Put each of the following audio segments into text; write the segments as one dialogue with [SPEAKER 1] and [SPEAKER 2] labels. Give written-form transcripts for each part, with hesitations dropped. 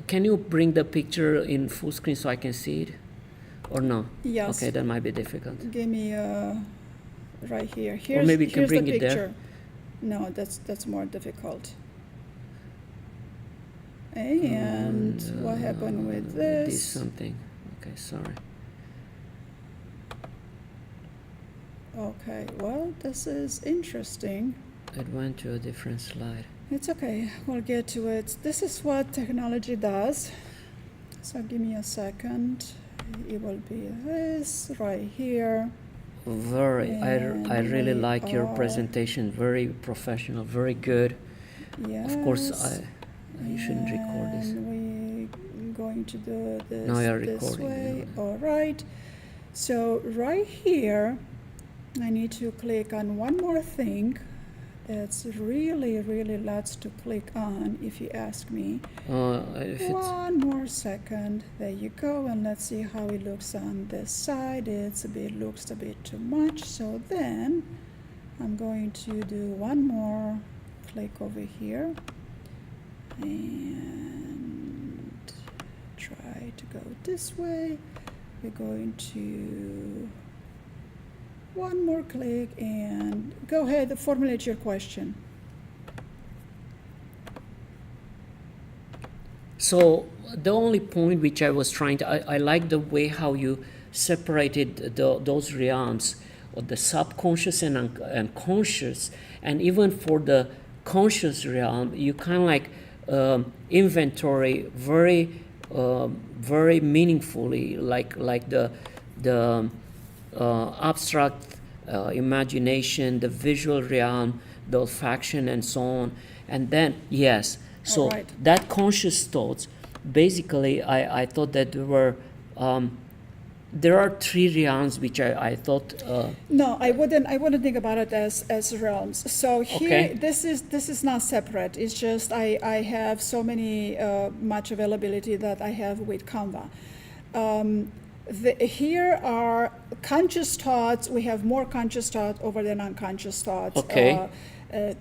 [SPEAKER 1] Can you bring the picture in full screen so I can see it? Or no?
[SPEAKER 2] Yes.
[SPEAKER 1] Okay, that might be difficult.
[SPEAKER 2] Give me right here.
[SPEAKER 1] Or maybe you can
[SPEAKER 2] Here's
[SPEAKER 1] bring
[SPEAKER 2] the
[SPEAKER 1] it there.
[SPEAKER 2] picture. No, that's more difficult. And what happened with
[SPEAKER 1] Did
[SPEAKER 2] this?
[SPEAKER 1] something. Okay, sorry.
[SPEAKER 2] Okay, well, this is interesting.
[SPEAKER 1] It went to a different slide.
[SPEAKER 2] It's okay, we'll get to it. This is what technology does. So give me a second. It will be this right here.
[SPEAKER 1] I really like your presentation. Very professional, very good.
[SPEAKER 2] Yes.
[SPEAKER 1] Of course, you shouldn't record this.
[SPEAKER 2] We're going to do this
[SPEAKER 1] Now you're
[SPEAKER 2] this
[SPEAKER 1] recording.
[SPEAKER 2] way. All right. So right here, I need to click on one more thing. That's really lots to click on, if you ask me. One more second. There you go. And let's see how it looks on this side. Looks a bit too much. So then I'm going to do one more click over here and try to go this way. We're going to one more click and go ahead, formulate your question.
[SPEAKER 1] So the only point which I was trying to, I like the way how you separated those realms of the subconscious and conscious, and even for the conscious realm, you kind of like inventory very meaningfully, like the abstract imagination, the visual realm, the olfaction, and so on. And then, yes, so
[SPEAKER 2] right.
[SPEAKER 1] That conscious thoughts, basically, I thought that there are three realms which I thought.
[SPEAKER 2] No, I wouldn't think about it as realms. So here,
[SPEAKER 1] Okay.
[SPEAKER 2] this is not separate. It's just I have so many much availability that I have with Canva. Here are conscious thoughts. We have more conscious thoughts over the unconscious thoughts.
[SPEAKER 1] Okay.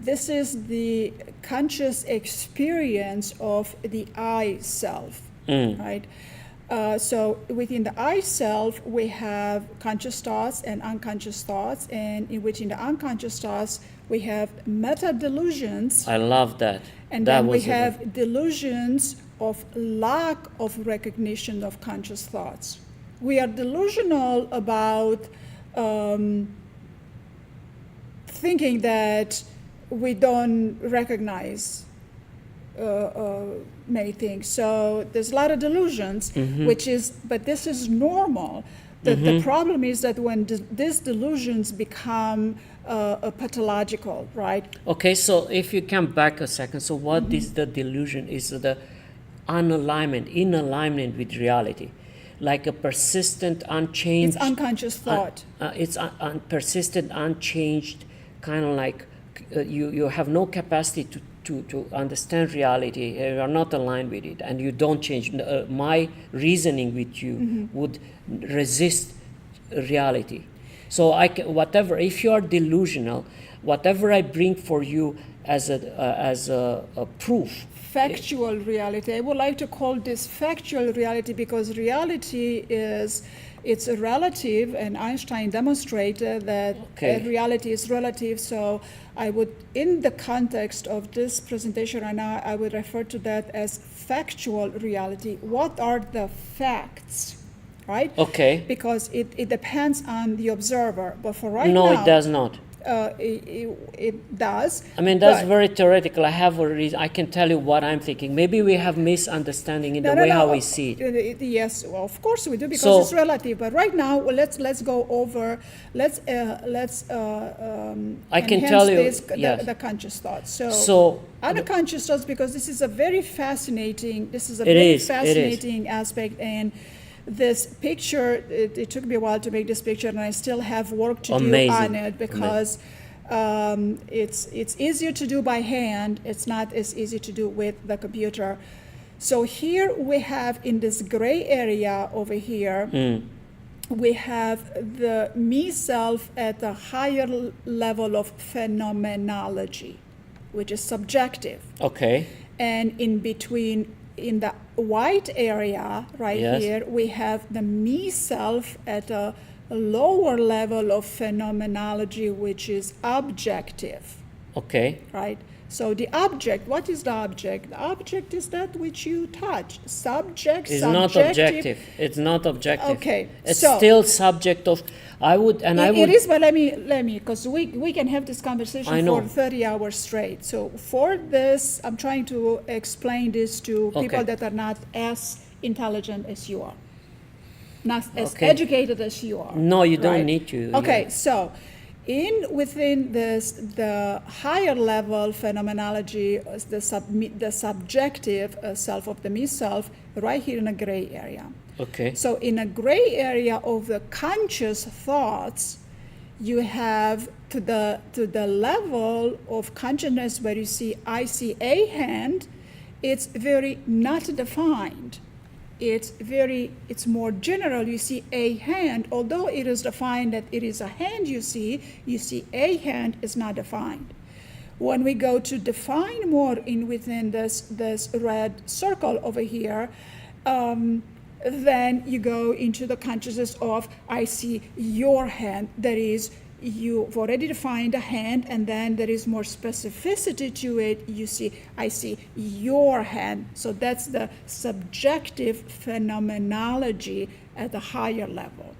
[SPEAKER 2] This is the conscious experience of the I self, right? So within the I self, we have conscious thoughts and unconscious thoughts, and within the unconscious thoughts, we have meta delusions.
[SPEAKER 1] I love that.
[SPEAKER 2] And
[SPEAKER 1] that
[SPEAKER 2] then we have delusions of lack of recognition of conscious thoughts. We are delusional about thinking that we don't recognize many things. So there's a lot of delusions, but this is normal. The problem is that when these delusions become pathological, right?
[SPEAKER 1] Okay, so if you come back a second, so what is the delusion? Is the in alignment with reality, like a persistent, unchanged.
[SPEAKER 2] It's unconscious thought.
[SPEAKER 1] It's persistent, unchanged, kind of like you have no capacity to understand reality. You are not aligned with it, and you don't change. My reasoning with you would resist reality. So whatever, if you are delusional, whatever I bring for you as a proof.
[SPEAKER 2] Factual reality. I would like to call this factual reality because reality it's relative, and Einstein demonstrated that reality is relative. So I would, in the context of this presentation right now, I would refer to that as factual reality. What are the facts, right?
[SPEAKER 1] Okay.
[SPEAKER 2] Because it depends on the observer. But for right
[SPEAKER 1] now. No, it does not.
[SPEAKER 2] It does.
[SPEAKER 1] I mean, that's very theoretical. I have a reason. I can tell you what I'm thinking. Maybe we have misunderstanding in the way how we see it.
[SPEAKER 2] Yes, well, of course we do, because it's relative. But right now, let's go over. Let's
[SPEAKER 1] I can tell you
[SPEAKER 2] the conscious thoughts. So unconscious thoughts, because this is a very fascinating. This is a very fascinating aspect. And this picture, it took me a while to make this picture, and I still have work to do on it, because it's easier to do by hand. It's not as easy to do with the computer. So here we have, in this gray area over here, we have the me self at a higher level of phenomenology, which is subjective.
[SPEAKER 1] Okay.
[SPEAKER 2] And in between in the white area right
[SPEAKER 1] Yes.
[SPEAKER 2] here, we have the me self at a lower level of phenomenology, which is objective.
[SPEAKER 1] Okay.
[SPEAKER 2] Right? So the object, what is the object? The object is that which you touch. Subject,
[SPEAKER 1] It's not objective. It's not objective.
[SPEAKER 2] Okay,
[SPEAKER 1] It's
[SPEAKER 2] so
[SPEAKER 1] still subject of. I would.
[SPEAKER 2] It is, but let me, because we can have this
[SPEAKER 1] I
[SPEAKER 2] conversation
[SPEAKER 1] know.
[SPEAKER 2] for 30 hours straight. So for this, I'm trying to explain this to people
[SPEAKER 1] Okay.
[SPEAKER 2] that are not as intelligent as you are, not as
[SPEAKER 1] Okay.
[SPEAKER 2] educated as you are.
[SPEAKER 1] No, you don't
[SPEAKER 2] right?
[SPEAKER 1] need to.
[SPEAKER 2] Okay,
[SPEAKER 1] Yeah.
[SPEAKER 2] so within this, the higher level phenomenology, the subjective self of the me self, right here in a gray area.
[SPEAKER 1] Okay.
[SPEAKER 2] So in a gray area of the conscious thoughts, you have to the level of consciousness where you see, I see a hand, it's very not defined. It's more general. You see a hand, although it is defined that it is a hand you see a hand is not defined. When we go to define more within this red circle over here, then you go into the consciousness of, I see your hand. That is, you've already defined a hand, and then there is more specificity to it. You see, I see your hand. So that's the subjective phenomenology at the higher level.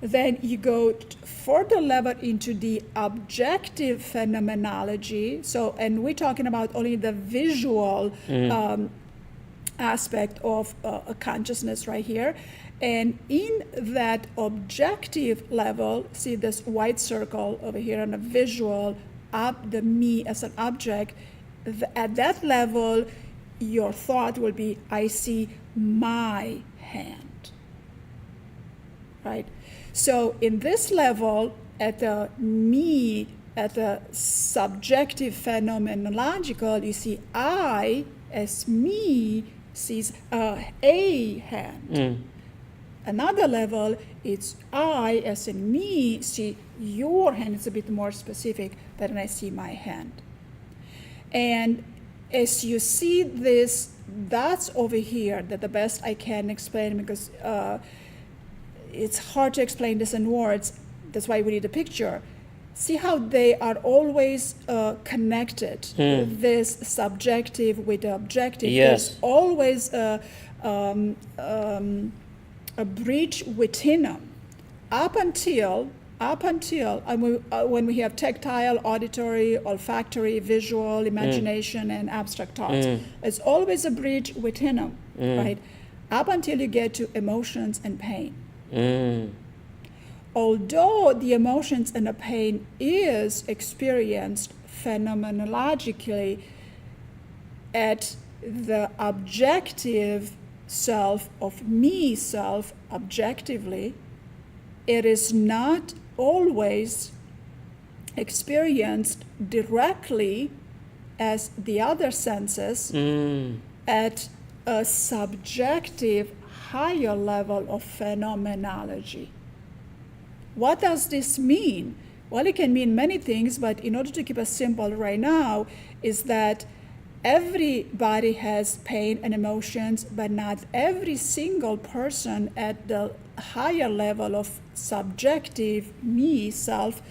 [SPEAKER 2] Then you go further level into the objective phenomenology. So, and we're talking about only the visual aspect of a consciousness right here. And in that objective level, see this white circle over here on the visual, the me as an object, at that level, your thought will be, I see my hand, right? So in this level, at the me, at the subjective phenomenological, you see I as me sees a hand. Another level, it's I as in me see your hand. It's a bit more specific than I see my hand. And as you see this, that's over here, that the best I can explain, because it's hard to explain this in words. That's why we need a picture. See how they are always connected, this subjective with the objective.
[SPEAKER 1] Yes.
[SPEAKER 2] There's always a bridge within them, up until when we have tactile, auditory, olfactory, visual, imagination, and abstract thoughts. It's always a bridge within them, right? Up until you get to emotions and pain. Although the emotions and the pain is experienced phenomenologically at the objective self of me self objectively, it is not always experienced directly as the other senses at a subjective higher level of phenomenology. What does this mean? Well, it can mean many things, but in order to keep it simple right now, is that everybody has pain and emotions, but not every single person at the higher level of subjective me self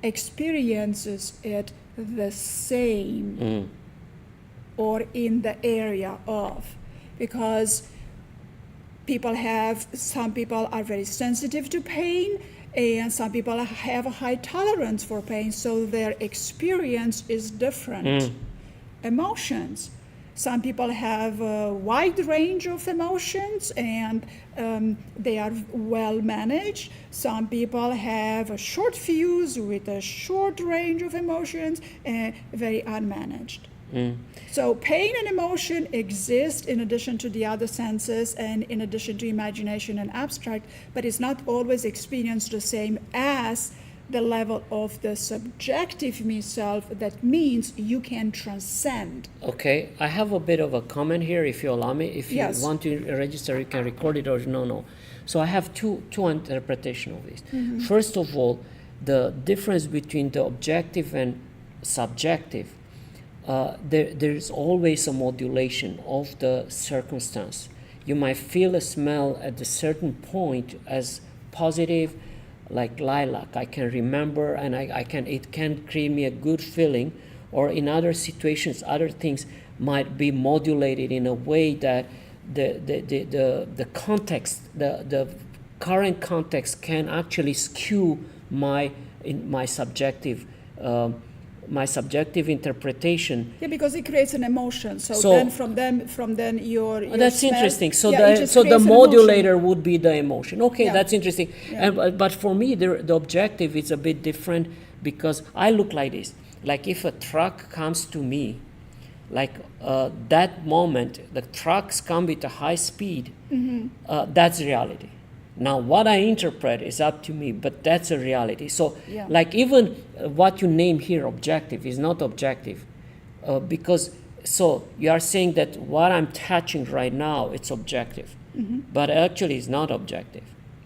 [SPEAKER 2] experiences it the same or in the area of. Because some people are very sensitive to pain, and some people have a high tolerance for pain, so their experience is different. Emotions. Some people have a wide range of emotions, and they are well managed. Some people have a short fuse with a short range of emotions and very unmanaged. So pain and emotion exist in addition to the other senses and in addition to imagination and abstract, but it's not always experienced the same as the level of the subjective me self. That means you can transcend.
[SPEAKER 1] Okay, I have a bit of a comment here, if you allow me. If you
[SPEAKER 2] Yes.
[SPEAKER 1] want to register, you can record it or no. So I have two interpretations of this. First of all, the difference between the objective and subjective. there's always a modulation of the circumstance. You might feel a smell at a certain point as positive, like lilac. I can remember, and it can create me a good feeling. Or in other situations, other things might be modulated in a way that the context, the current context, can actually skew my subjective interpretation.
[SPEAKER 2] Yeah, because it creates an emotion. So then from then your
[SPEAKER 1] that's
[SPEAKER 2] smell,
[SPEAKER 1] interesting. So
[SPEAKER 2] so
[SPEAKER 1] the modulator would be the emotion. Okay, that's interesting.
[SPEAKER 2] Yeah.
[SPEAKER 1] But for me, the objective is a bit different, because I look like this. Like if a truck comes to me, like that moment, the trucks come with a high speed. That's reality. Now, what I interpret is up to me, but that's a reality. So, like even what you name here, objective, is not objective, because so you are saying that what I'm touching right now, it's objective, but actually it's not objective.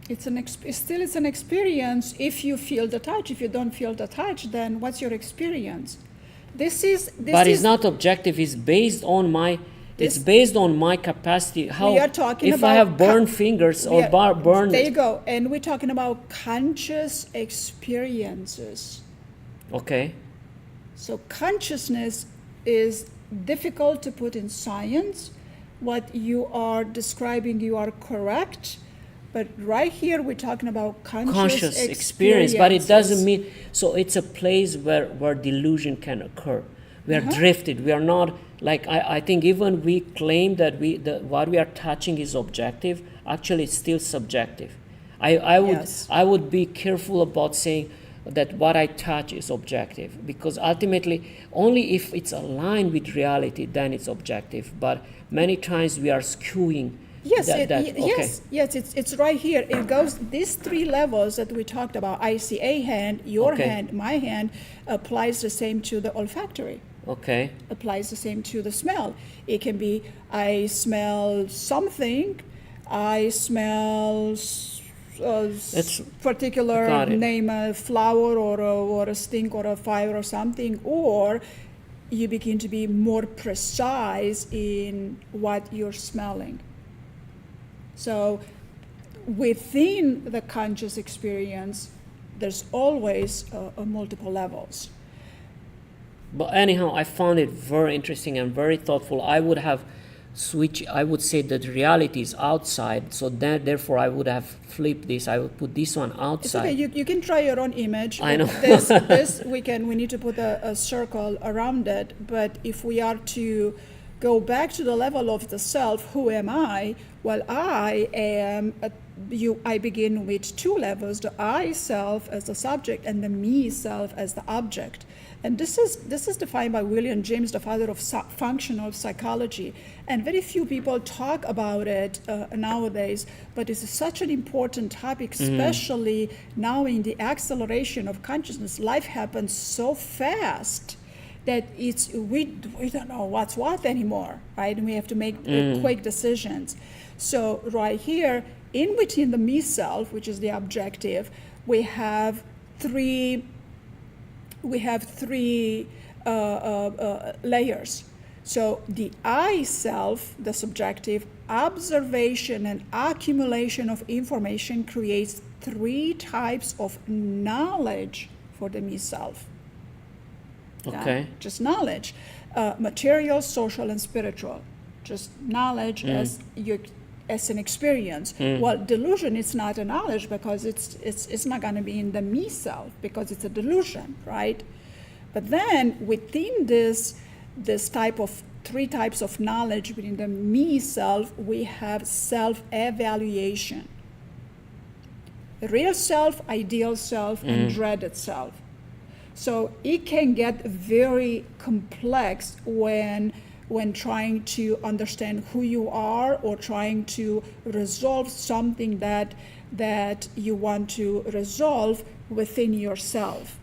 [SPEAKER 2] It's an experience. If you feel the touch, if you don't feel the touch, then what's your experience?
[SPEAKER 1] It's not objective. It's based on my. It's based on my capacity. How
[SPEAKER 2] we are talking
[SPEAKER 1] if I have burned fingers or burned.
[SPEAKER 2] There you go. And we're talking about conscious experiences.
[SPEAKER 1] Okay.
[SPEAKER 2] So consciousness is difficult to put in science. What you are describing, you are correct. But right here, we're talking about conscious experience.
[SPEAKER 1] But it doesn't mean, so it's a place where delusion can occur. We are drifted. We are not, like, I think even we claim that what we are touching is objective, actually it's still subjective. I would be careful about saying that what I touch is objective, because ultimately only if it's aligned with reality, then it's objective. But many times we are skewing.
[SPEAKER 2] Yes, it's right here. It goes, these three levels that we talked about, I see a hand, your hand, my hand, applies the same to the olfactory.
[SPEAKER 1] Okay.
[SPEAKER 2] Applies the same to the smell. It can be, I smell something, I smell particular name a flower or a stink or a fire or something, or you begin to be more precise in what you're smelling. So within the conscious experience, there's always multiple levels.
[SPEAKER 1] But anyhow, I found it very interesting and very thoughtful. I would say that reality is outside, so therefore I would have flipped this. I would put this one outside.
[SPEAKER 2] It's okay, you can try your own image.
[SPEAKER 1] I know.
[SPEAKER 2] This we need to put a circle around it, but if we are to go back to the level of the self, who am I? Well, I am, I begin with two levels, the I self as the subject and the me self as the object. And this is defined by William James, the father of functional psychology. And very few people talk about it nowadays, but it's such an important topic, especially now in the acceleration of consciousness. Life happens so fast that we don't know what's what anymore, right? And we have to make quick decisions. So right here, in between the me self, which is the objective, we have three layers. So the I self, the subjective, observation and accumulation of information creates three types of knowledge for the me self.
[SPEAKER 1] Okay.
[SPEAKER 2] Just knowledge, material, social, and spiritual. Just knowledge as an experience. Well, delusion is not a knowledge because it's not going to be in the me self because it's a delusion, right? But then within this type of three types of knowledge within the me self, we have self-evaluation. Real self, ideal self, and dreaded self. So it can get very complex when trying to understand who you are or trying to resolve something that you want to resolve within yourself.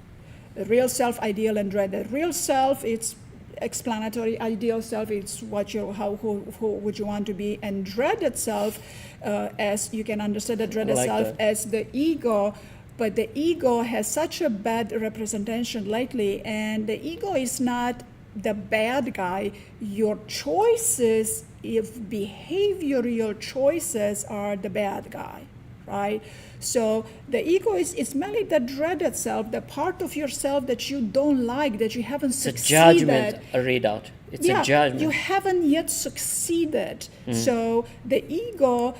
[SPEAKER 2] The real self, ideal, and dreaded. Real self, it's explanatory. Ideal self, it's who would you want to be, and dreaded self, as you can understand the dreaded self as the ego. But the ego has such a bad representation lately, and the ego is not the bad guy. Your choices, if behavioral choices, are the bad guy, right? So the ego is mainly the dreaded self, the part of yourself that you don't like, that you haven't succeeded.
[SPEAKER 1] It's a judgment readout. It's a judgment.
[SPEAKER 2] You haven't yet succeeded. So the ego,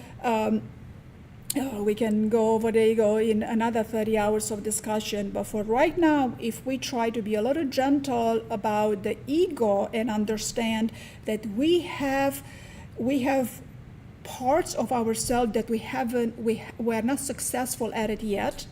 [SPEAKER 2] we can go over the ego in another 30 hours of discussion, but for right now, if we try to be a little gentle about the ego and understand that we have parts of ourselves that we're not successful at it yet,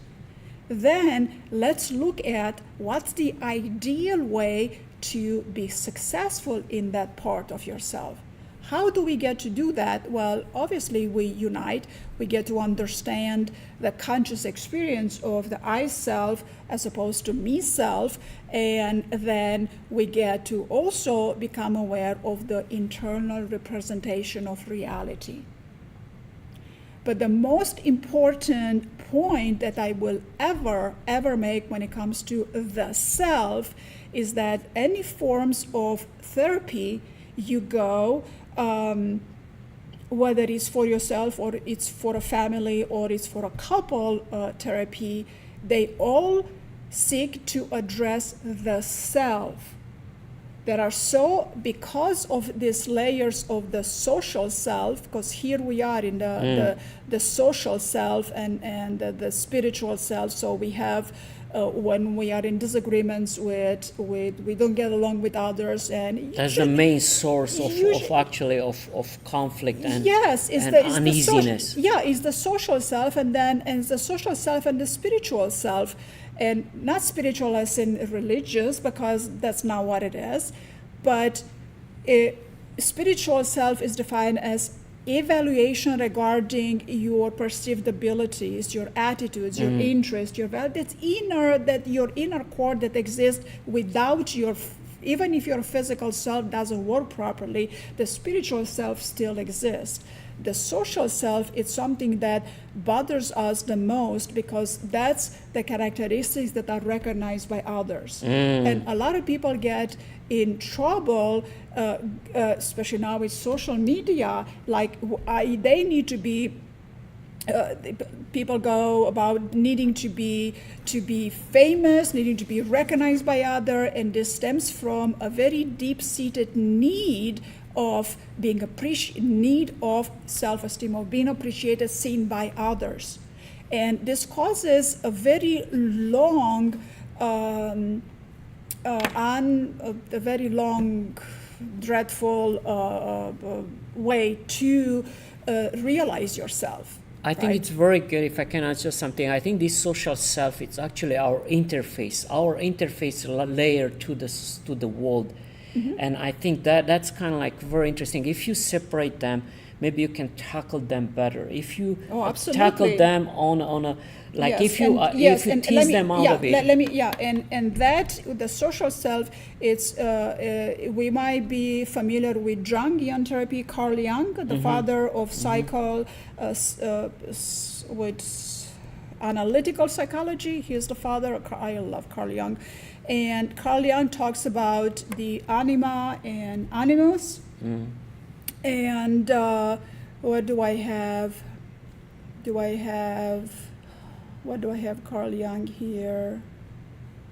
[SPEAKER 2] then let's look at what's the ideal way to be successful in that part of yourself. How do we get to do that? Well, obviously we unite. We get to understand the conscious experience of the I self as opposed to me self, and then we get to also become aware of the internal representation of reality. But the most important point that I will ever make when it comes to the self is that any forms of therapy you go, whether it's for yourself or it's for a family or it's for a couple therapy, they all seek to address the self. There are because of these layers of the social self, because here we are in the social self and the spiritual self, so we have when we are in disagreements with we don't get along with others, and
[SPEAKER 1] that's the main source of conflict and uneasiness.
[SPEAKER 2] Is the social self, and the social self and the spiritual self, and not spiritual as in religious, because that's not what it is, but spiritual self is defined as evaluation regarding your perceived abilities, your attitudes, your interests, your value. That's your inner core that exists without even if your physical self doesn't work properly, the spiritual self still exists. The social self is something that bothers us the most because that's the characteristics that are recognized by others. And a lot of people get in trouble, especially now with social media, like they need to be people go about needing to be famous, needing to be recognized by others, and this stems from a very deep-seated need of being need of self-esteem, of being appreciated, seen by others. And this causes a very long dreadful way to realize yourself.
[SPEAKER 1] I think it's very good. If I can answer something, I think this social self, it's actually our interface layer to the world. And I think that's kind of like very interesting. If you separate them, maybe you can tackle them better. If you tackle them on a like, if you tease them out of it.
[SPEAKER 2] And that the social self, it's we might be familiar with Jungian therapy. Carl Jung, the father of with analytical psychology. He's the father. I love Carl Jung. And Carl Jung talks about the anima and animus. And what do I have? What do I have Carl Jung here?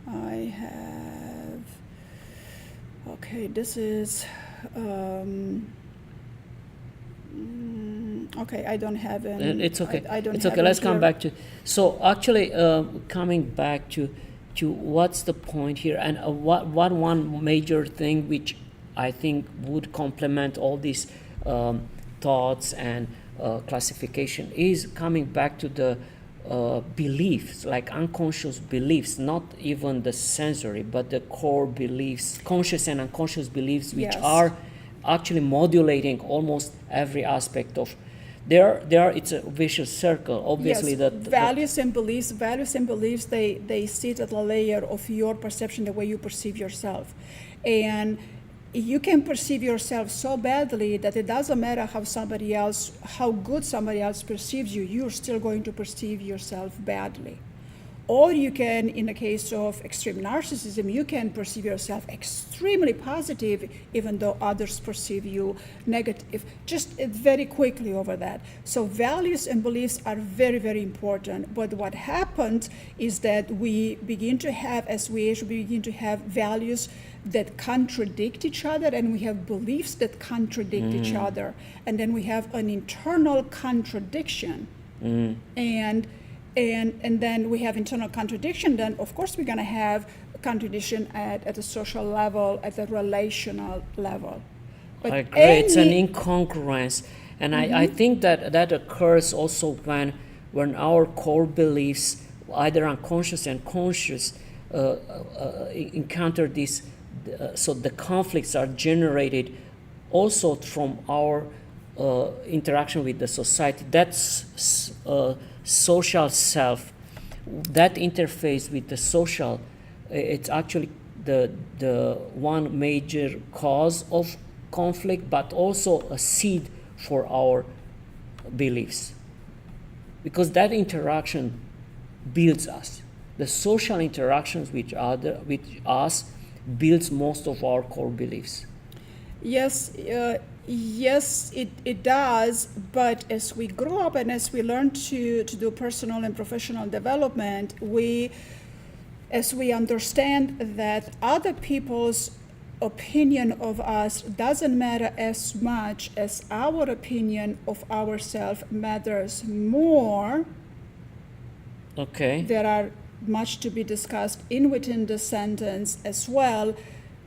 [SPEAKER 2] I have, okay, this is, okay, I don't have any.
[SPEAKER 1] It's okay.
[SPEAKER 2] I don't
[SPEAKER 1] it's
[SPEAKER 2] have
[SPEAKER 1] okay. Let's come
[SPEAKER 2] here.
[SPEAKER 1] back to. So actually, coming back to what's the point here, and what one major thing which I think would complement all these thoughts and classification is coming back to the beliefs, like unconscious beliefs, not even the sensory, but the core beliefs, conscious and unconscious beliefs, which are actually modulating almost every aspect of. It's a vicious circle. Obviously,
[SPEAKER 2] values and beliefs, they sit at a layer of your perception, the way you perceive yourself, and you can perceive yourself so badly that it doesn't matter how good somebody else perceives you, you're still going to perceive yourself badly. Or you can, in the case of extreme narcissism, you can perceive yourself extremely positive, even though others perceive you negative, just very quickly over that. So values and beliefs are very, very important. But what happens is that we begin to have, as we age, we begin to have values that contradict each other, and we have beliefs that contradict each other. And then we have an internal contradiction. And then we have internal contradiction, then of course we're going to have contradiction at a social level, at a relational level.
[SPEAKER 1] But I agree, it's an incongruence. And I think that occurs also when our core beliefs, either unconscious and conscious, encounter this, so the conflicts are generated also from our interaction with the society. That's social self, that interface with the social, it's actually the one major cause of conflict, but also a seed for our beliefs, because that interaction builds us. The social interactions with us builds most of our core beliefs.
[SPEAKER 2] Yes, it does, but as we grow up and as we learn to do personal and professional development, as we understand that other people's opinion of us doesn't matter as much as our opinion of ourselves matters more.
[SPEAKER 1] Okay.
[SPEAKER 2] There are much to be discussed within the sentence as well.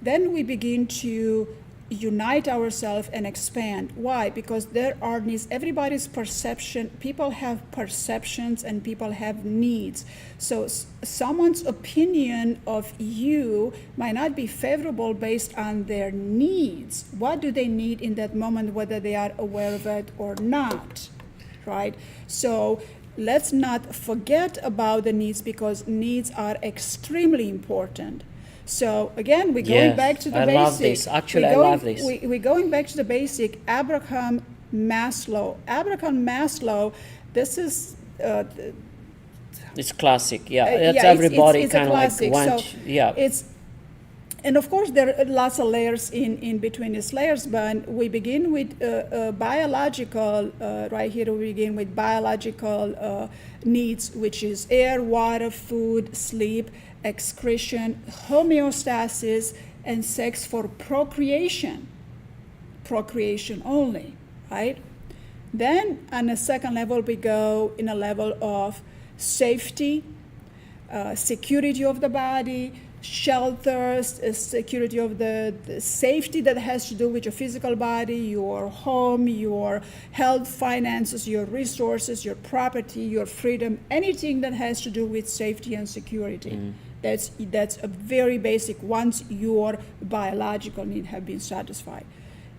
[SPEAKER 2] Then we begin to unite ourselves and expand. Why? Because there are needs. Everybody's perception, people have perceptions and people have needs. So someone's opinion of you might not be favorable based on their needs. What do they need in that moment, whether they are aware of it or not, right? So let's not forget about the needs, because needs are extremely important. So again, we're going back to the basic.
[SPEAKER 1] I love this. Actually, I love this.
[SPEAKER 2] We're going back to the basic. Abraham Maslow. This is.
[SPEAKER 1] It's classic. That's everybody
[SPEAKER 2] it's
[SPEAKER 1] kind of like
[SPEAKER 2] wants. So and of course there are lots of layers in between these layers. But we begin with biological. Right here, we begin with biological needs, which is air, water, food, sleep, excretion, homeostasis, and sex for procreation only, right? Then on the second level, we go in a level of safety, security of the body, shelters, security of the safety that has to do with your physical body, your home, your health, finances, your resources, your property, your freedom, anything that has to do with safety and security. That's a very basic once your biological needs have been satisfied.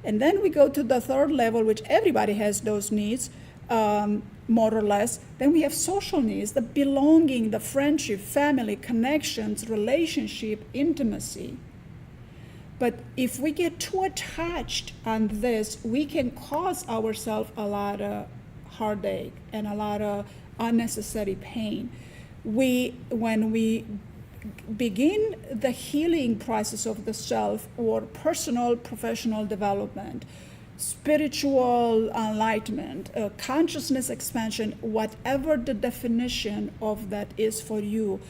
[SPEAKER 2] And then we go to the third level, which everybody has those needs, more or less. Then we have social needs, the belonging, the friendship, family, connections, relationship, intimacy. But if we get too attached on this, we can cause ourselves a lot of heartache and a lot of unnecessary pain. When we begin the healing process of the self, or personal, professional development, spiritual enlightenment, consciousness expansion, whatever the definition of that is for you,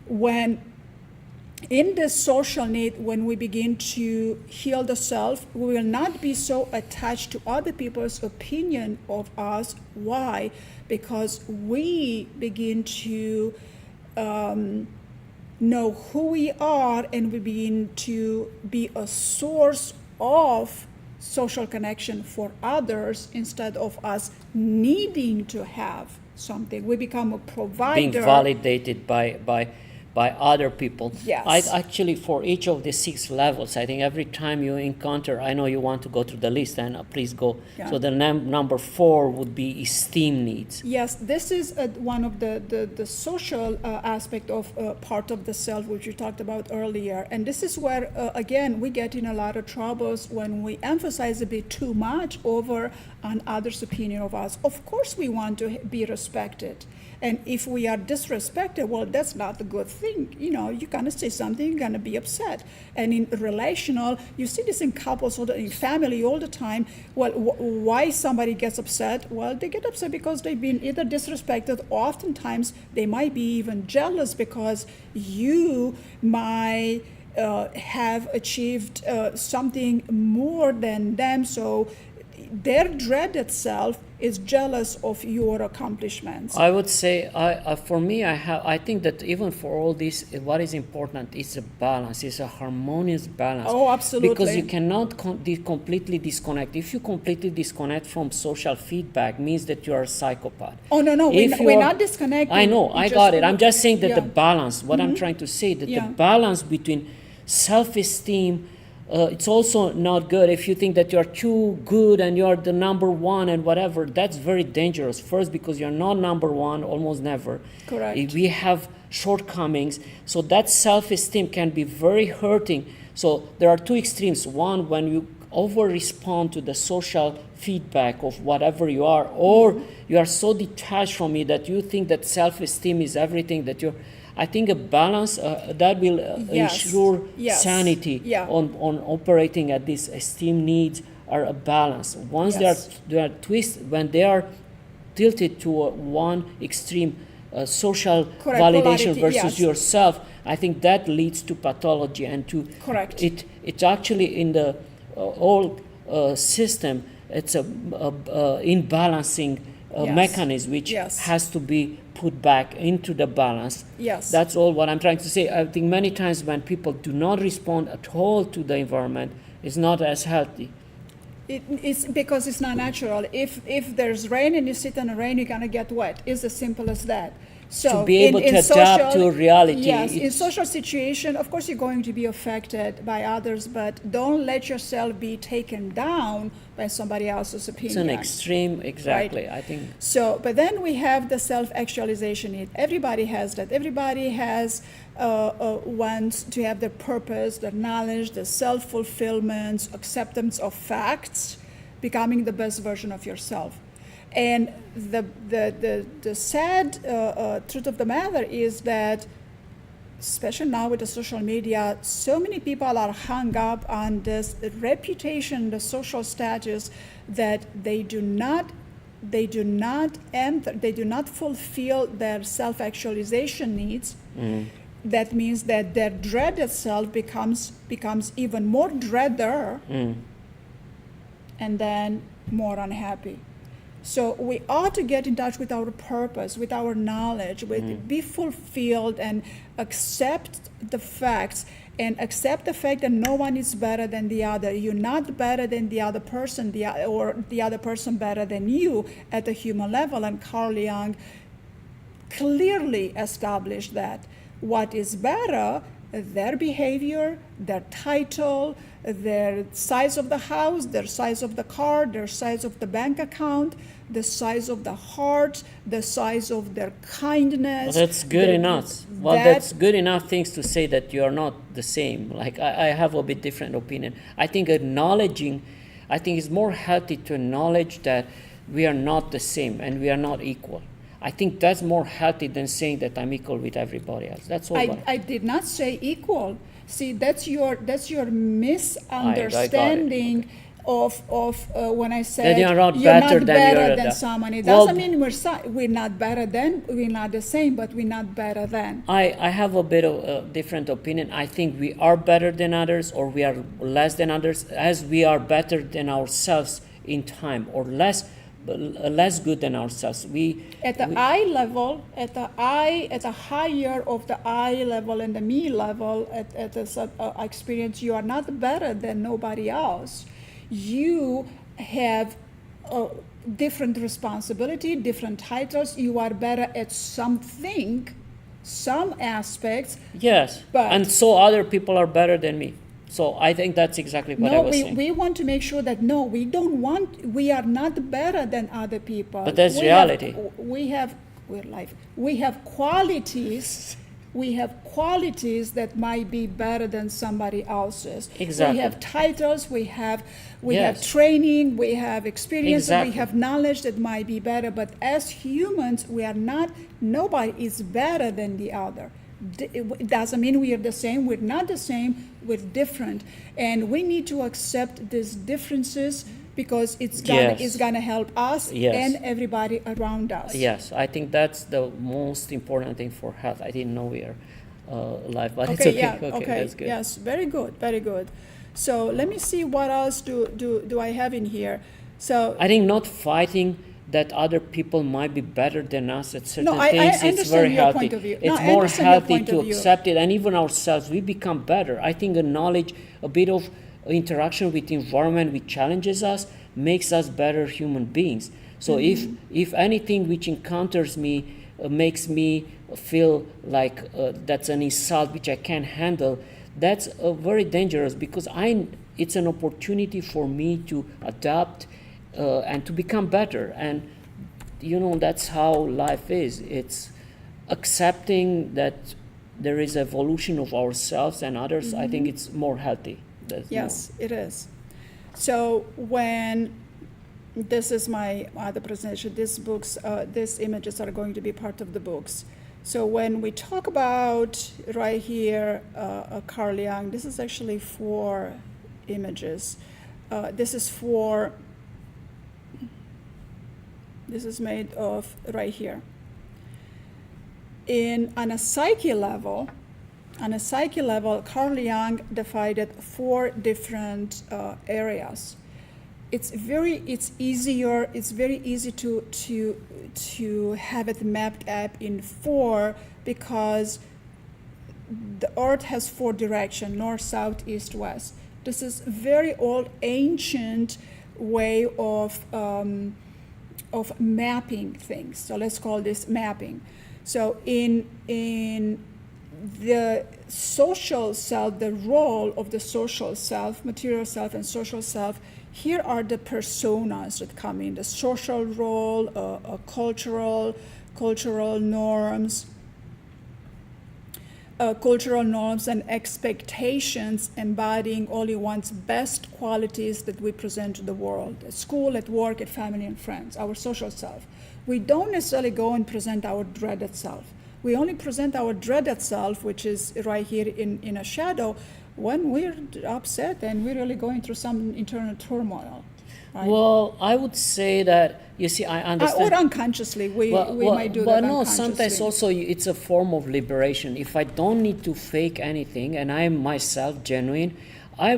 [SPEAKER 2] when in this social need, when we begin to heal the self, we will not be so attached to other people's opinion of us. Why? Because we begin to know who we are, and we begin to be a source of social connection for others instead of us needing to have something. We become a provider.
[SPEAKER 1] Being validated by by other people.
[SPEAKER 2] Yes.
[SPEAKER 1] I actually, for each of the 6 levels, I think every time you encounter, I know you want to go through the list, and please go.
[SPEAKER 2] Yeah.
[SPEAKER 1] So the number 4 would be esteem needs.
[SPEAKER 2] Yes, this is one of the social aspect of part of the self, which you talked about earlier. And this is where, again, we get in a lot of troubles when we emphasize a bit too much over on others' opinion of us. Of course, we want to be respected. And if we are disrespected, well, that's not a good thing. You know, you're going to say something, you're going to be upset. And in relational, you see this in couples or in family all the time. Well, why somebody gets upset? Well, they get upset because they've been either disrespected, or oftentimes they might be even jealous because you might have achieved something more than them. So their dreaded self is jealous of your accomplishments.
[SPEAKER 1] I would say, for me, I think that even for all this, what is important is a balance, is a harmonious balance.
[SPEAKER 2] Oh, absolutely.
[SPEAKER 1] Because you cannot completely disconnect. If you completely disconnect from social feedback, means that you are a psychopath.
[SPEAKER 2] Oh, no, we're not disconnecting.
[SPEAKER 1] I know, I got it. I'm just saying that
[SPEAKER 2] yeah.
[SPEAKER 1] the balance, what I'm trying to say, that
[SPEAKER 2] Yeah.
[SPEAKER 1] the balance between self-esteem, it's also not good if you think that you're too good and you're the number one and whatever. That's very dangerous. First, because you're not number one, almost never.
[SPEAKER 2] Correct.
[SPEAKER 1] We have shortcomings. So that self-esteem can be very hurting. So there are 2 extremes. One, when you over-respond to the social feedback of whatever you are, or you are so detached from it that you think that self-esteem is everything, that you're... I think a balance that will ensure sanity on operating at these esteem needs are a balance. Once they are twisted, when they are tilted to one extreme, social validation versus yourself, I think that leads to pathology and to It's actually in the whole system. It's a imbalancing mechanism which has to be put back into the balance.
[SPEAKER 2] Yes.
[SPEAKER 1] That's all what I'm trying to say. I think many times when people do not respond at all to the environment, it's not as healthy.
[SPEAKER 2] It's because it's not natural. If there's rain and you sit in the rain, you're going to get wet. It's as simple as that. So
[SPEAKER 1] to be able to adapt to reality.
[SPEAKER 2] Yes, in social situation, of course, you're going to be affected by others, but don't let yourself be taken down by somebody else's opinion.
[SPEAKER 1] It's an extreme, exactly,
[SPEAKER 2] right?
[SPEAKER 1] I think.
[SPEAKER 2] So, but then we have the self-actualization need. Everybody has that. Everybody has wants to have their purpose, their knowledge, their self-fulfillment, acceptance of facts, becoming the best version of yourself. And the sad truth of the matter is that, especially now with the social media, so many people are hung up on this reputation, the social status, that they do not fulfill their self-actualization needs. That means that their dreaded self becomes even more dreader, and then more unhappy. So we ought to get in touch with our purpose, with our knowledge, be fulfilled and accept the facts, and accept the fact that no one is better than the other. You're not better than the other person, or the other person better than you at the human level. And Carl Jung clearly established that. What is better, their behavior, their title, their size of the house, their size of the car, their size of the bank account, the size of the heart, the size of their kindness.
[SPEAKER 1] Well, that's good enough. Well, that's good enough things to say that you are not the same. Like, I have a bit different opinion. I think it's more healthy to acknowledge that we are not the same and we are not equal. I think that's more healthy than saying that I'm equal with everybody else. That's all.
[SPEAKER 2] I did not say equal. See, that's your misunderstanding of when I said
[SPEAKER 1] you're not
[SPEAKER 2] you're
[SPEAKER 1] better
[SPEAKER 2] not
[SPEAKER 1] than
[SPEAKER 2] better than someone. It
[SPEAKER 1] Well,
[SPEAKER 2] doesn't mean we're not better than, we're not the same, but we're not better than.
[SPEAKER 1] I have a bit of a different opinion. I think we are better than others, or we are less than others, as we are better than ourselves in time, or less good than ourselves.
[SPEAKER 2] At the I level, at the higher of the I level and the me level, at this experience, you are not better than nobody else. You have different responsibility, different titles. You are better at something some aspects.
[SPEAKER 1] Yes,
[SPEAKER 2] but
[SPEAKER 1] and so other people are better than me. So I think that's exactly what I was saying.
[SPEAKER 2] We want to make sure that we are not better than other people.
[SPEAKER 1] But that's reality.
[SPEAKER 2] We have qualities. We have qualities that might be better than somebody else's.
[SPEAKER 1] Exactly.
[SPEAKER 2] We have titles, we have
[SPEAKER 1] Yes.
[SPEAKER 2] training, we have experience,
[SPEAKER 1] Exactly.
[SPEAKER 2] we have knowledge that might be better. But as humans, nobody is better than the other. It doesn't mean we are the same. We're not the same. We're different. And we need to accept these differences because it's gonna help us
[SPEAKER 1] Yes.
[SPEAKER 2] and everybody around us.
[SPEAKER 1] Yes, I think that's the most important thing for health. I didn't know we are live, but it's
[SPEAKER 2] Okay,
[SPEAKER 1] okay.
[SPEAKER 2] yeah,
[SPEAKER 1] Okay, that's good.
[SPEAKER 2] Yes, very good, very good. So let me see what else do I have in here. So
[SPEAKER 1] I think not fighting that other people might be better than us at certain
[SPEAKER 2] I
[SPEAKER 1] things, it's
[SPEAKER 2] understand
[SPEAKER 1] very
[SPEAKER 2] your
[SPEAKER 1] healthy.
[SPEAKER 2] point of view. No,
[SPEAKER 1] It's
[SPEAKER 2] I
[SPEAKER 1] more
[SPEAKER 2] understand your
[SPEAKER 1] healthy
[SPEAKER 2] point
[SPEAKER 1] to
[SPEAKER 2] of view.
[SPEAKER 1] accept it, and even ourselves, we become better. I think a knowledge, a bit of interaction with the environment which challenges us, makes us better human beings. So if anything which encounters me makes me feel like that's an insult which I can't handle, that's very dangerous, because it's an opportunity for me to adapt and to become better. And that's how life is. It's accepting that there is evolution of ourselves and others. I think it's more healthy.
[SPEAKER 2] yes, it is. So when this is my other presentation, these images are going to be part of the books. So when we talk about right here, Carl Jung, this is actually 4 images. This is made of right here. On a psyche level, Carl Jung divided 4 different areas. It's very easy to have it mapped up in 4, because the earth has 4 directions: north, south, east, west. This is very old, ancient way of mapping things. So let's call this mapping. So in the social self, the role of the social self, material self and social self, here are the personas that come in: the social role, cultural norms, and expectations, embodying only one's best qualities that we present to the world, at school, at work, at family and friends, our social self. We don't necessarily go and present our dreaded self. We only present our dreaded self, which is right here in a shadow, when we're upset and we're really going through some internal turmoil. Right?
[SPEAKER 1] Well, I would say that, you see, I understand.
[SPEAKER 2] Or unconsciously, we might do that
[SPEAKER 1] no,
[SPEAKER 2] unconsciously.
[SPEAKER 1] sometimes also it's a form of liberation. If I don't need to fake anything and I am myself genuine,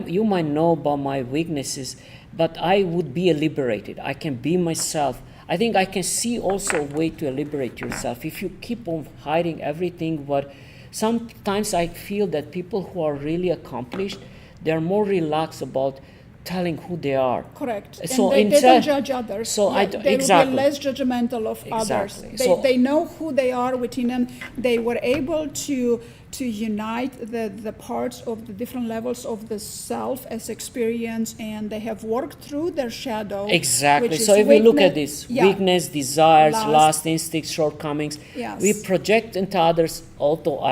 [SPEAKER 1] you might know about my weaknesses, but I would be liberated. I can be myself. I think I can see also a way to liberate yourself. If you keep on hiding everything, but sometimes I feel that people who are really accomplished, they're more relaxed about telling who they are.
[SPEAKER 2] Correct.
[SPEAKER 1] So
[SPEAKER 2] and they don't judge others.
[SPEAKER 1] So
[SPEAKER 2] they will be less judgmental of others. They know who they are within them. They were able to unite the parts of the different levels of the self as experience, and they have worked through their shadow.
[SPEAKER 1] Exactly. So if we look at this, weakness, desires, lust, instincts, shortcomings, we project into others, although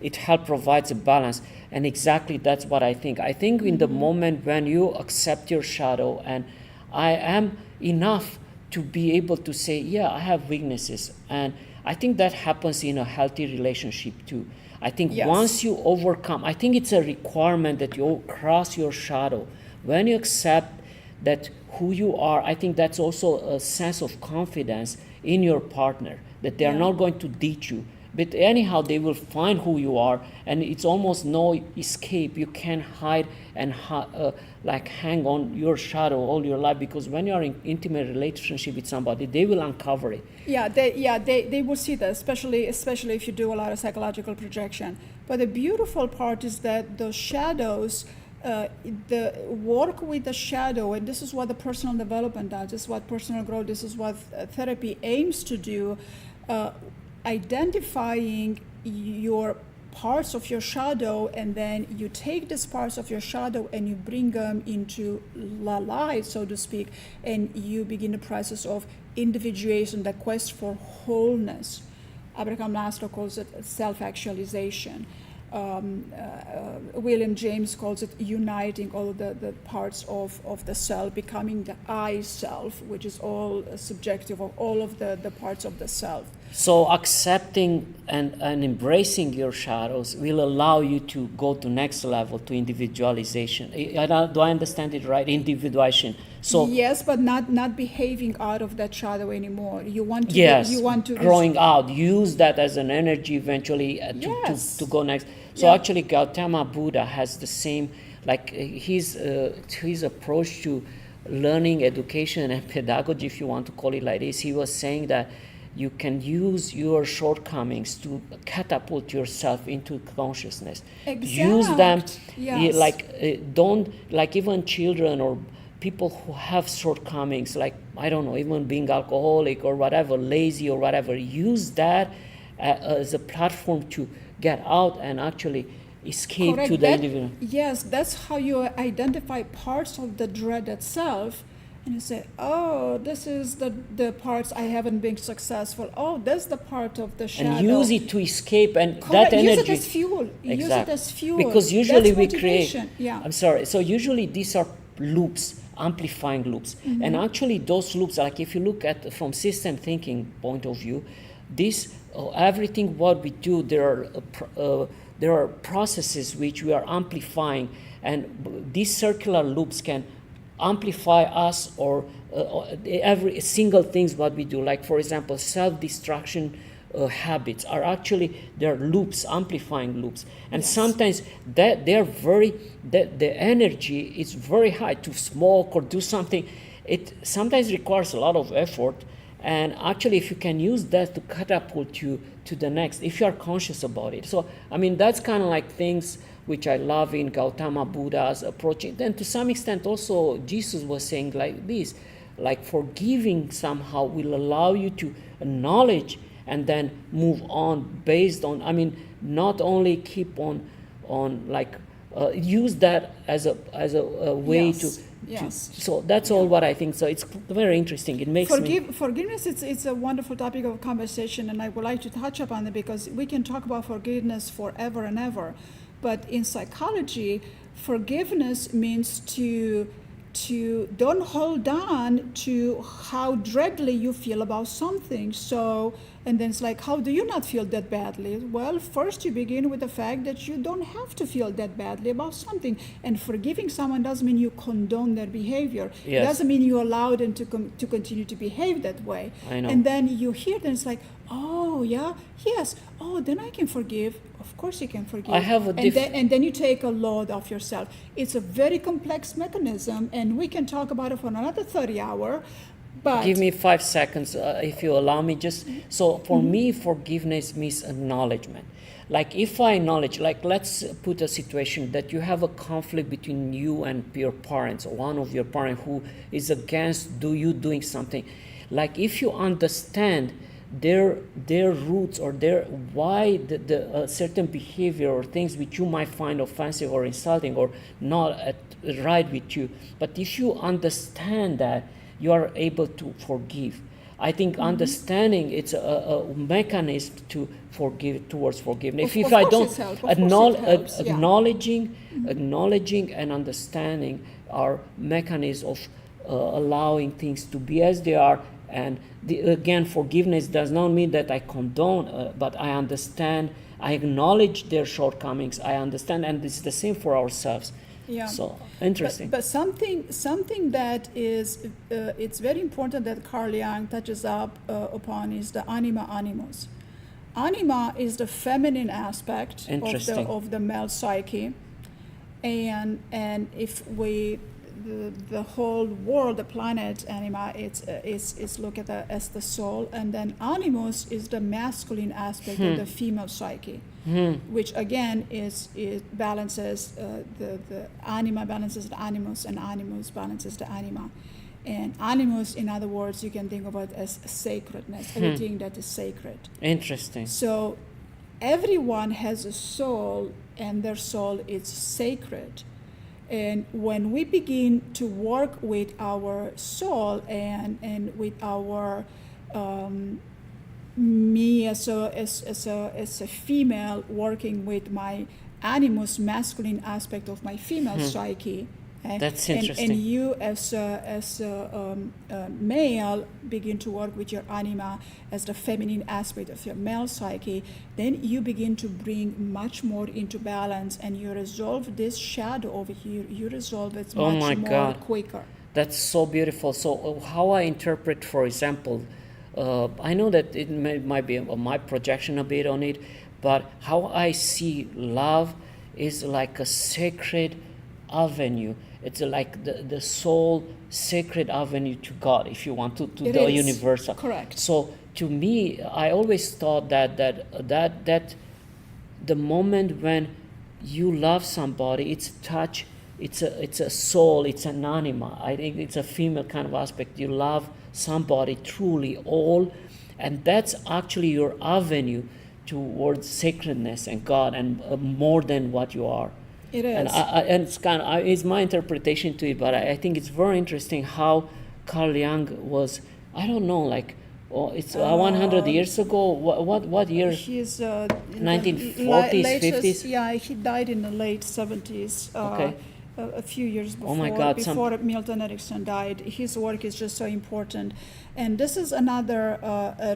[SPEAKER 1] it helps provides a balance. And exactly that's what I think. I think in the moment when you accept your shadow, and I am enough to be able to say, yeah, I have weaknesses. And I think that happens in a healthy relationship too. I think once you overcome, I think it's a requirement that you cross your shadow. When you accept that who you are, I think that's also a sense of confidence in your partner, that they are not going to ditch you. But anyhow, they will find who you are, and it's almost no escape. You can't hide and hang on your shadow all your life, because when you are in intimate relationship with somebody, they will uncover it.
[SPEAKER 2] They will see that, especially if you do a lot of psychological projection. But the beautiful part is that those shadows, the work with the shadow, and this is what the personal development does, this is what personal growth, this is what therapy aims to do. identifying your parts of your shadow, and then you take these parts of your shadow and you bring them into the light, so to speak, and you begin the process of individuation, the quest for wholeness. Abraham Maslow calls it self-actualization. William James calls it uniting all of the parts of the self, becoming the I self, which is all subjective of all of the parts of the self.
[SPEAKER 1] So accepting and embracing your shadows will allow you to go to next level, to individualization. Do I understand it right? Individuation. So
[SPEAKER 2] yes, but not behaving out of that shadow anymore. You want to.
[SPEAKER 1] Yes,
[SPEAKER 2] you want to
[SPEAKER 1] growing out. Use that as an energy eventually to go next. So actually, Gautama Buddha has the same, like his approach to learning, education, and pedagogy, if you want to call it like this. He was saying that you can use your shortcomings to catapult yourself into consciousness. Use them, don't, like even children or people who have shortcomings, like, I don't know, even being alcoholic or whatever, lazy or whatever, use that as a platform to get out and actually escape
[SPEAKER 2] Correct.
[SPEAKER 1] to the individual.
[SPEAKER 2] Yes, that's how you identify parts of the dreaded self. And you say, oh, this is the parts I haven't been successful. Oh, that's the part of the shadow.
[SPEAKER 1] And use it to escape, and
[SPEAKER 2] Correct.
[SPEAKER 1] that energy.
[SPEAKER 2] Use it as fuel.
[SPEAKER 1] Exactly.
[SPEAKER 2] Use it as fuel.
[SPEAKER 1] Because usually
[SPEAKER 2] that's
[SPEAKER 1] we
[SPEAKER 2] motivation.
[SPEAKER 1] create. I'm sorry. So usually these are loops, amplifying loops, and actually those loops, like if you look at from system thinking point of view, this everything what we do, there are processes which we are amplifying, and these circular loops can amplify us or every single things what we do. Like for example, self-destruction habits are actually, they're loops, amplifying loops, and sometimes that they're the energy is very high. To smoke or do something, it sometimes requires a lot of effort, and actually if you can use that to catapult you to the next, if you are conscious about it. So I mean, that's kind of like things which I love in Gautama Buddha's approach. Then to some extent also Jesus was saying like this, like forgiving somehow will allow you to acknowledge and then move on based on, I mean, not only keep on like use that as a way to. So that's all what I think. So it's very interesting. It makes
[SPEAKER 2] forgiveness. It's a wonderful topic of conversation, and I would like to touch upon it because we can talk about forgiveness forever and ever. But in psychology, forgiveness means to don't hold on to how dreadfully you feel about something. So, and then it's like, how do you not feel that badly? Well, first you begin with the fact that you don't have to feel that badly about something. And forgiving someone doesn't mean you condone their behavior. It doesn't mean you allow them to continue to behave that way.
[SPEAKER 1] I know.
[SPEAKER 2] And then you hear them, it's like, oh, yeah, yes, oh, then I can forgive. Of course you can forgive.
[SPEAKER 1] I have
[SPEAKER 2] and then you take a load off yourself. It's a very complex mechanism, and we can talk about it for another 30 hours. But
[SPEAKER 1] give me 5 seconds, if you allow me. Just so for me, forgiveness means acknowledgement. Like if I acknowledge, like let's put a situation that you have a conflict between you and your parents, or one of your parents who is against you doing something. Like if you understand their roots or their why the certain behavior or things which you might find offensive or insulting or not right with you, but if you understand that, you are able to forgive. I think understanding it's a mechanism to forgive, towards forgiveness. If I don't acknowledging and understanding are mechanisms of allowing things to be as they are. And again, forgiveness does not mean that I condone, but I understand, I acknowledge their shortcomings, I understand, and it's the same for ourselves.
[SPEAKER 2] Yeah.
[SPEAKER 1] So interesting.
[SPEAKER 2] But something that is it's very important that Carl Jung touches upon is the anima animus. Anima is the feminine aspect of the male psyche, and if we the whole world, the planet anima, it's looked at as the soul, and then animus is the masculine aspect of the female psyche, which again it balances the anima balances the animus, and animus balances the anima. And animus, in other words, you can think of it as sacredness, everything that is sacred.
[SPEAKER 1] Interesting.
[SPEAKER 2] So everyone has a soul, and their soul is sacred. And when we begin to work with our soul and with our me as a female working with my animus, masculine aspect of my female psyche.
[SPEAKER 1] That's interesting.
[SPEAKER 2] And you as a male begin to work with your anima as the feminine aspect of your male psyche, then you begin to bring much more into balance, and you resolve this shadow over here, you resolve it much more quicker.
[SPEAKER 1] That's so beautiful. So how I interpret, for example, I know that it might be my projection a bit on it, but how I see love is like a sacred avenue. It's like the soul sacred avenue to God, if you want, to the universal.
[SPEAKER 2] Correct.
[SPEAKER 1] So to me, I always thought that the moment when you love somebody, it's touch, it's a soul, it's an anima. I think it's a female kind of aspect. You love somebody truly all, and that's actually your avenue towards sacredness and God, and more than what you are.
[SPEAKER 2] It is.
[SPEAKER 1] And it's kind of, it's my interpretation to it, but I think it's very interesting how Carl Jung was, I don't know, like, it's 100 years ago. What year?
[SPEAKER 2] He's
[SPEAKER 1] 1940s, 50s?
[SPEAKER 2] Yeah, he died in the late 70s.
[SPEAKER 1] Okay.
[SPEAKER 2] A few years before,
[SPEAKER 1] Oh my God,
[SPEAKER 2] before Milton Erickson died. His work is just so important. And this is another,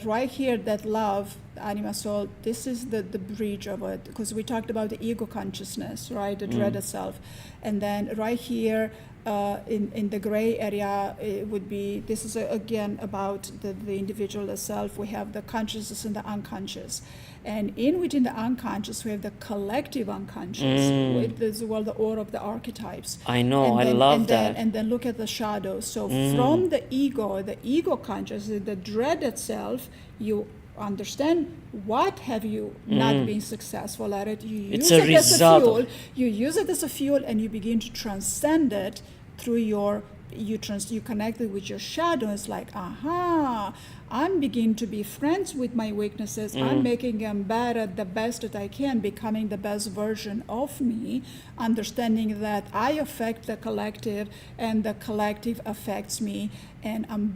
[SPEAKER 2] right here, that love, anima, soul, this is the bridge of it, because we talked about the ego consciousness, right, the dreaded self. And then right here, in the gray area, it would be, this is again about the individual, the self. We have the consciousness and the unconscious. And within the unconscious, we have the collective unconscious, with this, well, the aura of the archetypes.
[SPEAKER 1] I know, I love that.
[SPEAKER 2] And then look at the shadows. So from the ego consciousness, the dreaded self, you understand what have you not been successful at it. You use it as a fuel. You use it as a fuel, and you begin to transcend it through your. You connect it with your shadow. It's like, aha, I'm beginning to be friends with my weaknesses. I'm making them better, the best that I can, becoming the best version of me, understanding that I affect the collective and the collective affects me. And I'm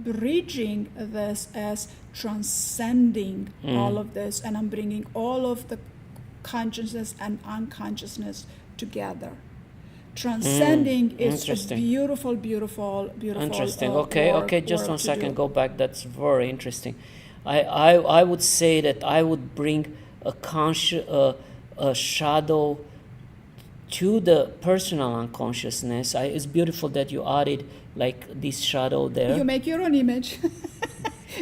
[SPEAKER 2] bridging this as transcending all of this, and I'm bringing all of the consciousness and unconsciousness together. Transcending is a beautiful.
[SPEAKER 1] Interesting. Okay. Just 1 second. Go back. That's very interesting. I would say that I would bring a shadow to the personal unconsciousness. It's beautiful that you added like this shadow there.
[SPEAKER 2] You make your own image.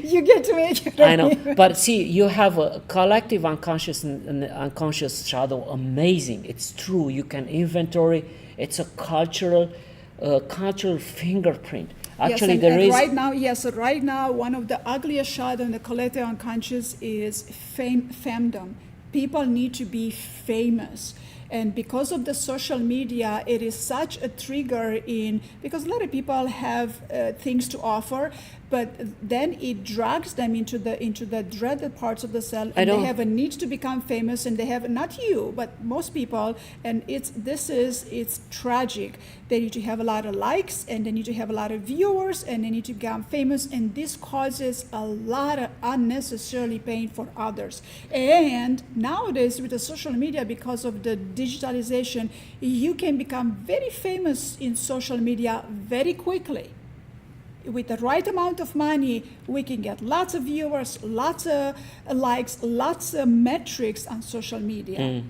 [SPEAKER 2] You get to make your own image.
[SPEAKER 1] I know, but see, you have a collective unconscious and unconscious shadow. Amazing. It's true. You can inventory. It's a cultural fingerprint. Actually,
[SPEAKER 2] right now, one of the ugliest shadows in the collective unconscious is femdom. People need to be famous. And because of the social media, it is such a trigger because a lot of people have things to offer, but then it drags them into the dreaded parts of the self, and they have a need to become famous, and they have, not you, but most people, and it's tragic. They need to have a lot of likes, and they need to have a lot of viewers, and they need to become famous, and this causes a lot of unnecessarily pain for others. And nowadays with the social media, because of the digitalization, you can become very famous in social media very quickly. With the right amount of money, we can get lots of viewers, lots of likes, lots of metrics on social media.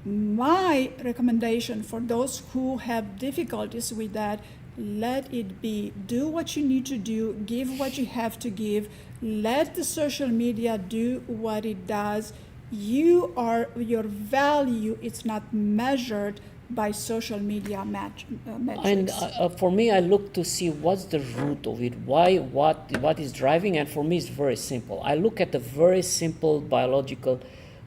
[SPEAKER 2] My recommendation for those who have difficulties with that, let it be. Do what you need to do, give what you have to give, let the social media do what it does. Your value is not measured by social media metrics.
[SPEAKER 1] And for me, I look to see what's the root of it, what is driving, and for me it's very simple. I look at the very simple biological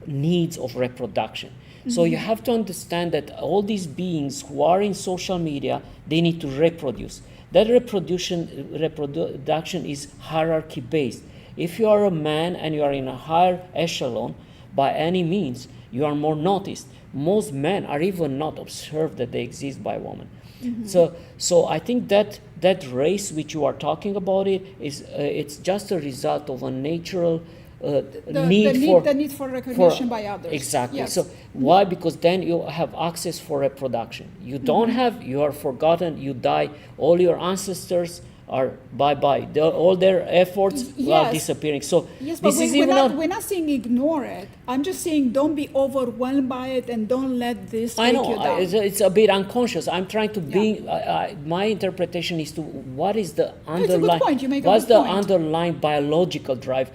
[SPEAKER 1] needs of reproduction. So you have to understand that all these beings who are in social media, they need to reproduce. That reproduction is hierarchy based. If you are a man and you are in a higher echelon, by any means, you are more noticed. Most men are even not observed that they exist by women. So I think that race which you are talking about it's just a result of a natural
[SPEAKER 2] the need for recognition by others.
[SPEAKER 1] Exactly.
[SPEAKER 2] Yes.
[SPEAKER 1] So why? Because then you have access for reproduction. You don't have, you are forgotten, you die, all your ancestors are bye-bye. All their efforts are disappearing. So
[SPEAKER 2] yes, but we're not saying ignore it. I'm just saying don't be overwhelmed by it and don't let this take you down.
[SPEAKER 1] It's a bit unconscious. I'm trying to be, my interpretation is to what is the underlying,
[SPEAKER 2] it's a good point. You make
[SPEAKER 1] what's
[SPEAKER 2] a good
[SPEAKER 1] the
[SPEAKER 2] point.
[SPEAKER 1] underlying biological drive,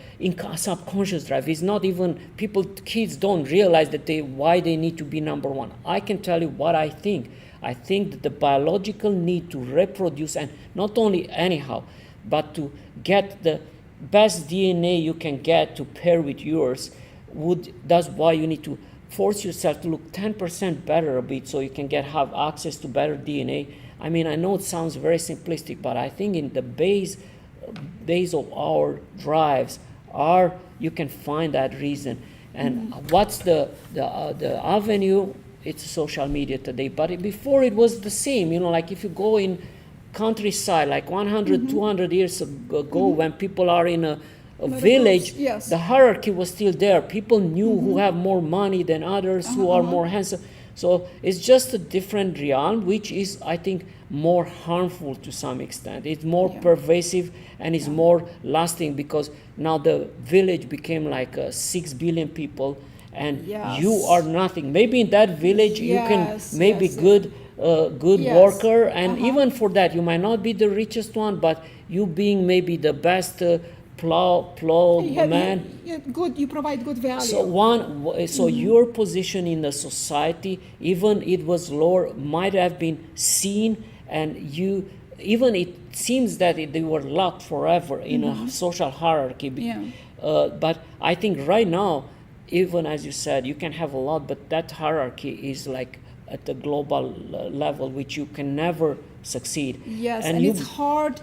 [SPEAKER 1] subconscious drive. It's not even, kids don't realize that why they need to be number one. I can tell you what I think. I think that the biological need to reproduce, and not only anyhow, but to get the best DNA you can get to pair with yours, that's why you need to force yourself to look 10% better a bit so you can have access to better DNA. I mean, I know it sounds very simplistic, but I think in the base of our drives you can find that reason. And what's the avenue? It's social media today, but before it was the same, like if you go in countryside, like 100, 200 years ago, when people are in a village, the hierarchy was still there. People knew who have more money than others, who are more handsome. So it's just a different realm, which is, I think, more harmful to some extent. It's more pervasive and is more lasting, because now the village became like 6 billion people, and you are nothing. Maybe in that village you can maybe good worker, and even for that you might not be the richest one, but you being maybe the best plow man.
[SPEAKER 2] Good, you provide good value.
[SPEAKER 1] So your position in the society, even it was lower, might have been seen, and even it seems that they were locked forever in a social hierarchy. But I think right now, even as you said, you can have a lot, but that hierarchy is like at the global level, which you can never succeed.
[SPEAKER 2] Yes, and it's hard.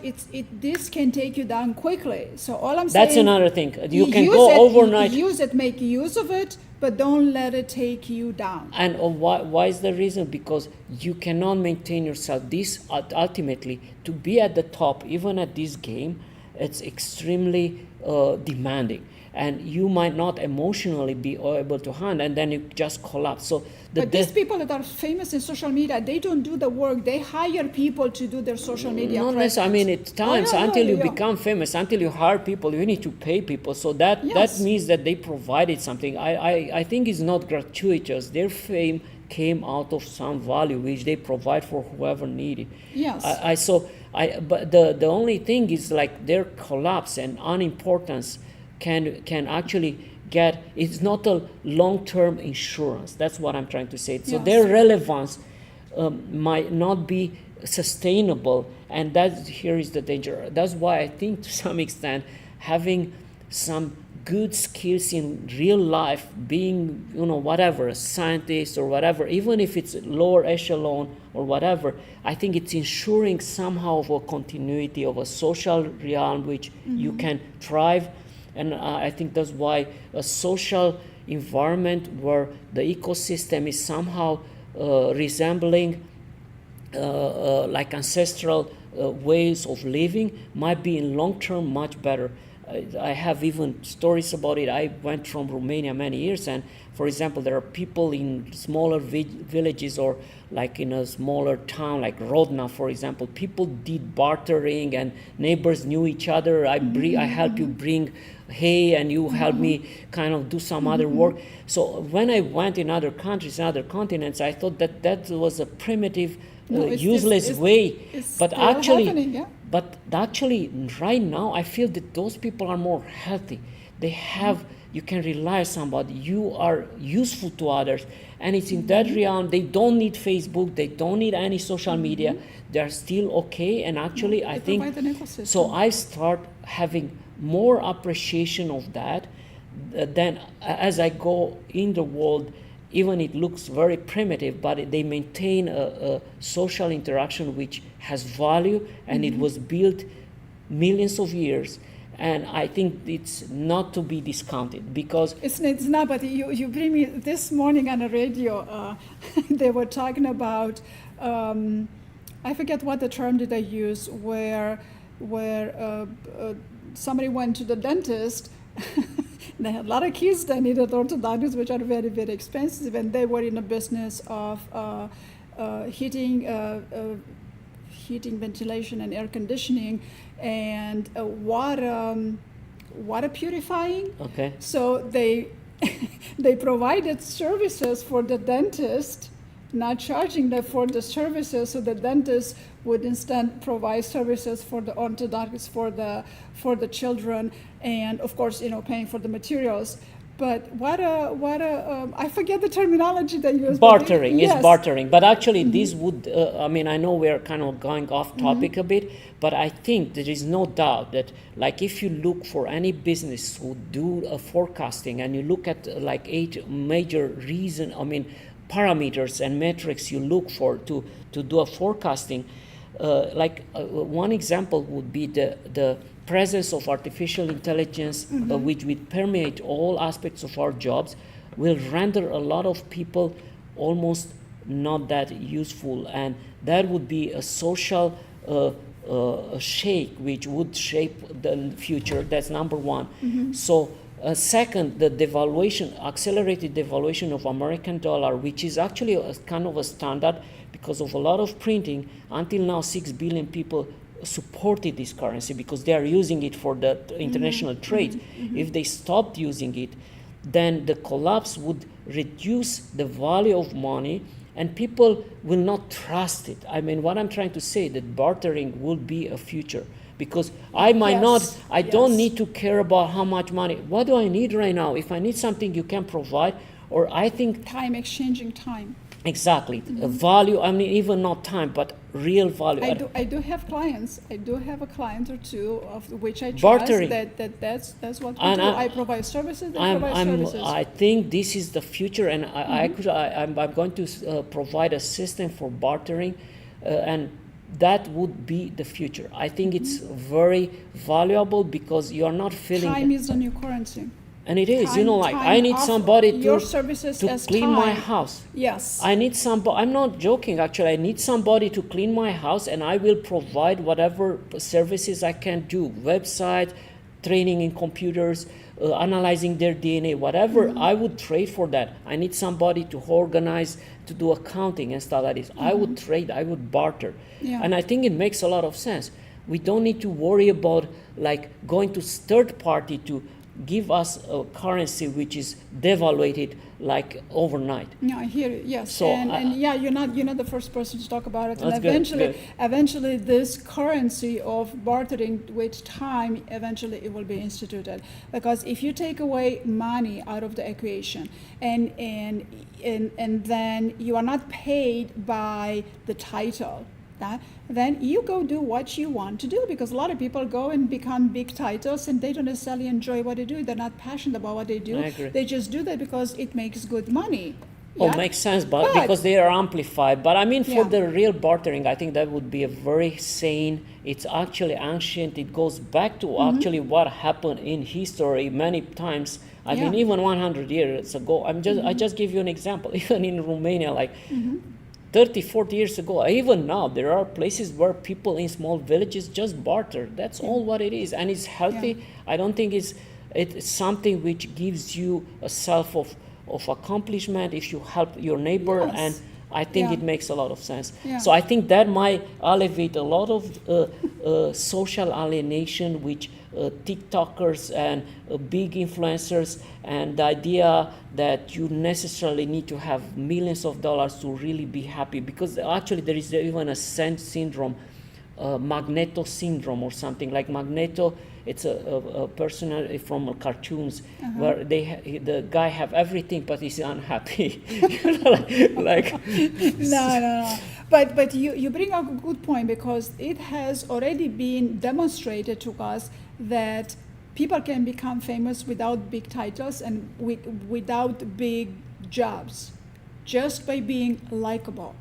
[SPEAKER 2] This can take you down quickly. So all I'm saying,
[SPEAKER 1] that's another thing. You can go overnight.
[SPEAKER 2] Use it, make use of it, but don't let it take you down.
[SPEAKER 1] And why is the reason? Because you cannot maintain yourself. This ultimately, to be at the top, even at this game, it's extremely demanding. And you might not emotionally be able to handle, and then you just collapse. So
[SPEAKER 2] but these people that are famous in social media, they don't do the work. They hire people to do their social media presence.
[SPEAKER 1] I mean, at times, until you become famous, until you hire people, you need to pay people. So that means that they provided something. I think it's not gratuitous. Their fame came out of some value which they provide for whoever needed.
[SPEAKER 2] Yes.
[SPEAKER 1] But the only thing is like their collapse and unimportance can actually it's not a long-term insurance. That's what I'm trying to say. So their relevance might not be sustainable, and here is the danger. That's why I think to some extent having some good skills in real life, being whatever, a scientist or whatever, even if it's lower echelon or whatever, I think it's ensuring somehow of a continuity of a social realm which you can thrive. And I think that's why a social environment where the ecosystem is somehow resembling like ancestral ways of living might be in long term much better. I have even stories about it. I went from Romania many years, and for example, there are people in smaller villages or like in a smaller town like Rodna, for example. People did bartering, and neighbors knew each other. I help you bring hay, and you help me kind of do some other work. So when I went in other countries, in other continents, I thought that was a primitive, useless way. But actually, right now, I feel that those people are more healthy. They have, you can rely on somebody. You are useful to others. And it's in that realm. They don't need Facebook. They don't need any social media. They're still okay. And actually, I think, so I start having more appreciation of that. Then as I go in the world, even it looks very primitive, but they maintain a social interaction which has value, and it was built millions of years. And I think it's not to be discounted, because
[SPEAKER 2] it's not. But you bring me this morning on the radio. They were talking about I forget what the term did they use, where somebody went to the dentist. They had a lot of kids that needed orthodontics, which are very, very expensive, and they were in the business of heating, ventilation, and air conditioning, and water purifying.
[SPEAKER 1] Okay.
[SPEAKER 2] So they they provided services for the dentist, not charging them for the services, so the dentist would instead provide services for the orthodontics for the children, and of course, paying for the materials. But I forget the terminology they use.
[SPEAKER 1] Bartering
[SPEAKER 2] yes.
[SPEAKER 1] is bartering, but actually this would, I know we're kind of going off topic a bit, but I think there is no doubt that, like, if you look for any business who do a forecasting, and you look at like 8 major parameters and metrics you look for to do a forecasting, one example would be the presence of artificial intelligence, which would permeate all aspects of our jobs, will render a lot of people almost not that useful, and that would be a social shake which would shape the future. That's number one. So second, the accelerated devaluation of American dollar, which is actually a kind of a standard because of a lot of printing. Until now, 6 billion people supported this currency because they are using it for the international trade. If they stopped using it, then the collapse would reduce the value of money, and people will not trust it. What I'm trying to say, that bartering will be a future, because I don't need to care about how much money. What do I need right now? If I need something you can provide, or I think
[SPEAKER 2] time, exchanging time.
[SPEAKER 1] Exactly. Value, even not time, but real value.
[SPEAKER 2] I do have clients. I do have a client or two of which I trust.
[SPEAKER 1] Bartering.
[SPEAKER 2] That's what we do. I provide services, they provide services.
[SPEAKER 1] I think this is the future, and I'm going to provide a system for bartering, and that would be the future. I think it's very valuable because you are not feeling...
[SPEAKER 2] Time is the new currency.
[SPEAKER 1] And it is, I need somebody
[SPEAKER 2] to
[SPEAKER 1] clean my house.
[SPEAKER 2] Yes.
[SPEAKER 1] I need somebody, I'm not joking actually, I need somebody to clean my house, and I will provide whatever services I can do, website, training in computers, analyzing their DNA, whatever, I would trade for that. I need somebody to organize, to do accounting and stuff like this. I would trade, I would barter.
[SPEAKER 2] Yeah.
[SPEAKER 1] And I think it makes a lot of sense. We don't need to worry about going to third party to give us a currency which is devaluated overnight.
[SPEAKER 2] No, I hear it. Yes.
[SPEAKER 1] So,
[SPEAKER 2] you're not the first person to talk about it. And
[SPEAKER 1] good.
[SPEAKER 2] Eventually, this currency of bartering with time, eventually it will be instituted. Because if you take away money out of the equation, and then you are not paid by the title, then you go do what you want to do, because a lot of people go and become big titles and they don't necessarily enjoy what they do. They're not passionate about what they do.
[SPEAKER 1] I agree.
[SPEAKER 2] They just do that because it makes good money.
[SPEAKER 1] Oh, makes sense, but because they are amplified. But for the real bartering, I think that would be a very sane, it's actually ancient, it goes back to actually what happened in history many times. Even 100 years ago, I just give you an example, even in Romania, 30, 40 years ago, even now, there are places where people in small villages just barter. That's all what it is. And it's healthy. Yeah. I don't think it's something which gives you a self of accomplishment if you help your neighbor. Yes. And I think it makes a lot of sense. Yeah. So I think that might alleviate a lot of social alienation, which TikTokers and big influencers, and the idea that you necessarily need to have millions of dollars to really be happy, because actually there is even a syndrome, Magneto syndrome or something like Magneto. It's a person from cartoons where the guy have everything but he's unhappy.
[SPEAKER 2] No. But you bring up a good point, because it has already been demonstrated to us that people can become famous without big titles and without big jobs. just by being likable.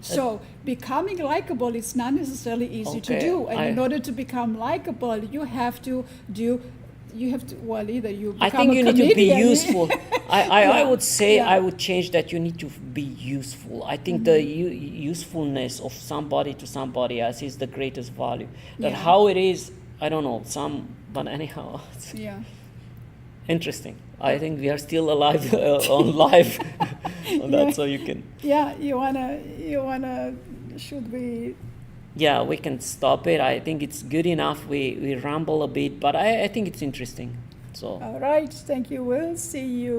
[SPEAKER 2] So becoming likable is not necessarily easy to do. And in order to become likable, you have to well, either you become
[SPEAKER 1] I think you need to be useful. I would say
[SPEAKER 2] yeah.
[SPEAKER 1] I would change that you need to be useful. I think the usefulness of somebody to somebody else is the greatest value. That
[SPEAKER 2] Yeah.
[SPEAKER 1] how it is, I don't know, but anyhow, it's
[SPEAKER 2] Yeah.
[SPEAKER 1] interesting. I think we are still alive on live on that, so you can.
[SPEAKER 2] Yeah, you wanna, should we?
[SPEAKER 1] Yeah, we can stop it. I think it's good enough. We ramble a bit, but I think it's interesting. So.
[SPEAKER 2] All right, thank you. We'll see you.